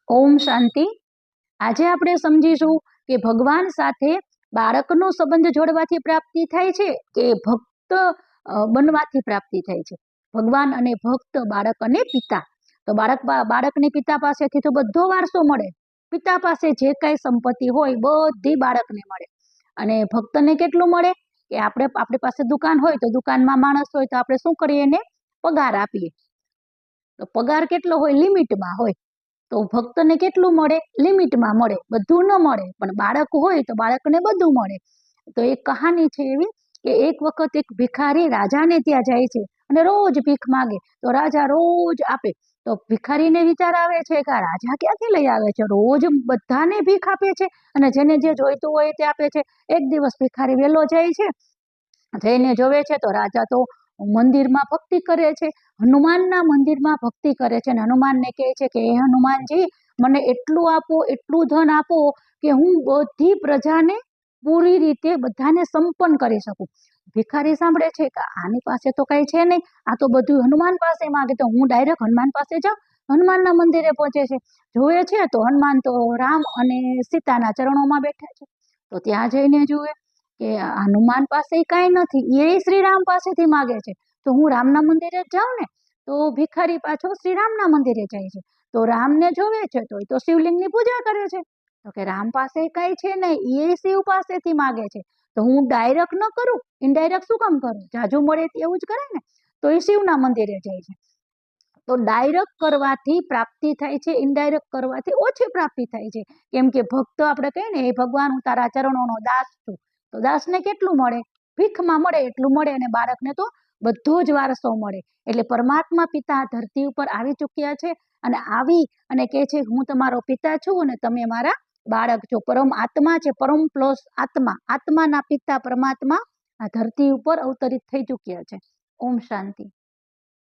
ओम शांति। आज આપણે સમજીશું કે ભગવાન સાથે બાળકનો સંબંધ જોડવાથી પ્રાપ્તિ થાય છે કે ભક્ત બનવાથી પ્રાપ્તિ થાય છે। ભગવાન અને ભક્ત, બાળક અને પિતા। તો બાળકને પિતા પાસેથી તો બધો વારસો મળે, પિતા પાસે જે કઈ સંપત્તિ હોય બધી બાળકને મળે। અને ભક્તને કેટલું મળે કે આપણી પાસે દુકાન હોય તો દુકાનમાં માણસ હોય તો આપણે શું કરીએ, એને પગાર આપીએ। તો પગાર કેટલો હોય, લિમિટમાં હોય। તો ભક્તને કેટલું મળે, લિમિટમાં મળે, બધું ન મળે, પણ બાળક હોય તો બાળકને બધું મળે। તો એક કહાની છે એવી કે એક વખત એક ભિખારી રાજાને ત્યાં જાય છે અને રોજ ભીખ માંગે તો રાજા રોજ આપે। તો ભિખારીને વિચાર આવે છે કે આ રાજા ક્યાંથી લઈ આવે છે, રોજ બધાને ભીખ આપે છે અને જેને જે જોઈતું હોય તે આપે છે। એક દિવસ ભિખારી વહેલો જાય છે, જઈને જોવે છે તો રાજા તો મંદિરમાં ભક્તિ કરે છે, હનુમાનના મંદિરમાં ભક્તિ કરે છે અને હનુમાનને કહે છે કે હે હનુમાનજી, મને એટલું આપો, એટલું ધન આપો કે હું બધી પ્રજાને પૂરી રીતે બધાને સંપન્ન કરી શકું। ભિખારી સાંભળે છે કે આની પાસે તો કઈ છે નહીં, આ તો બધું હનુમાન પાસે માંગે, તો હું ડાયરેક્ટ હનુમાન પાસે જાઉં। હનુમાનના મંદિરે પહોંચે છે, જોવે છે તો હનુમાન તો રામ અને સીતાના ચરણોમાં બેઠા છે। તો ત્યાં જઈને જુએ કે હનુમાન પાસે કાંઈ નથી, એ શ્રીરામ પાસેથી માગે છે, તો હું રામના મંદિરે જાઉં ને। તો ભિખારી પાછો શ્રીરામના મંદિરે જાય છે, તો રામને જોવે છે તો એ તો શિવલિંગની પૂજા કરે છે। તો કે રામ પાસે કઈ છે નહીં, એ શિવ પાસેથી માગે છે, તો હું ડાયરેક્ટ ન કરું, ઇનડાયરેક્ટ શું કામ કરું, જાજુ મળે એવું જ કરે ને। તો એ શિવના મંદિરે જાય છે। તો ડાયરેક્ટ કરવાથી પ્રાપ્તિ થાય છે, ઇનડાયરેક્ટ કરવાથી ઓછી પ્રાપ્તિ થાય છે। કેમ કે ભક્ત આપણે કહીએ ને, એ ભગવાન હું તારા ચરણોનો દાસ છું, તો દાસને કેટલું મળે, ભીખમાં મળે એટલું મળે, અને બાળકને તો બધો જ વારસો મળે। એટલે પરમાત્મા પિતા ધરતી ઉપર આવી ચૂક્યા છે અને આવી અને કહે છે હું તમારો પિતા છું અને તમે મારા બાળક છો। પરમ આત્મા છે, પરમ પ્લસ આત્મા, આત્માના પિતા પરમાત્મા આ ધરતી ઉપર અવતરિત થઈ ચૂક્યા છે। ઓમ શાંતિ।